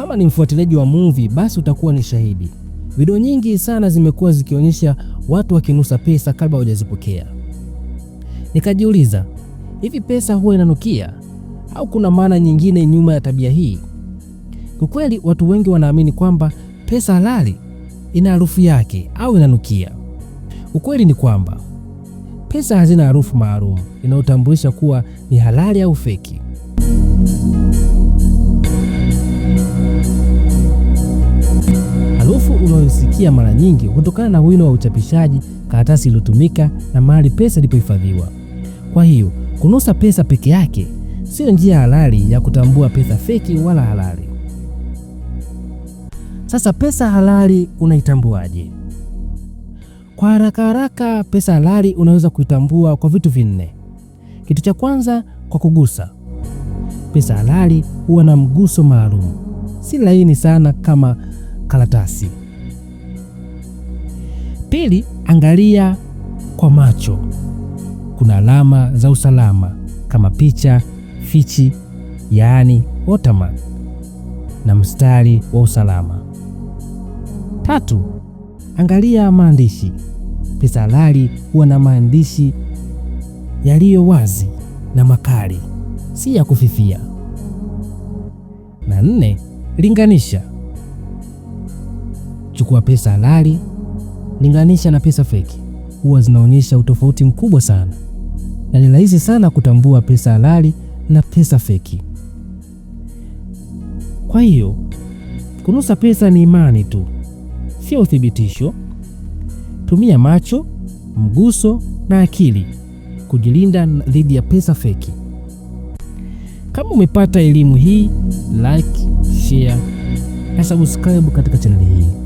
Kama ni mfuatiliaji wa movie, basi utakuwa ni shahidi. Video nyingi sana zimekuwa zikionyesha watu wakinusa pesa kabla hawajazipokea. Nikajiuliza, hivi pesa huwa inanukia au kuna maana nyingine nyuma ya tabia hii? Kwa kweli watu wengi wanaamini kwamba pesa halali ina harufu yake au inanukia. Ukweli ni kwamba pesa hazina harufu maalum inayotambulisha kuwa ni halali au feki. Harufu unayosikia mara nyingi hutokana na wino wa uchapishaji, karatasi iliyotumika na mahali pesa ilipohifadhiwa. Kwa hiyo kunusa pesa peke yake sio njia halali ya kutambua pesa feki wala halali. Sasa pesa halali unaitambuaje? Kwa haraka, pesa halali unaweza kuitambua kwa vitu vinne. Kitu cha kwanza, kwa kugusa. Pesa halali huwa na mguso maalum, si laini sana kama karatasi. Pili, angalia kwa macho. Kuna alama za usalama kama picha fichi, yaani watermark, na mstari wa usalama. Tatu, angalia maandishi. Pesa halali huwa na maandishi yaliyo wazi na makali, si ya kufifia. Na nne, linganisha. Chukua pesa halali, linganisha na pesa feki. Huwa zinaonyesha utofauti mkubwa sana, na ni rahisi sana kutambua pesa halali na pesa feki. Kwa hiyo kunusa pesa ni imani tu, sio uthibitisho. Tumia macho, mguso na akili kujilinda dhidi ya pesa feki. Kama umepata elimu hii, like, share na subscribe katika channel hii.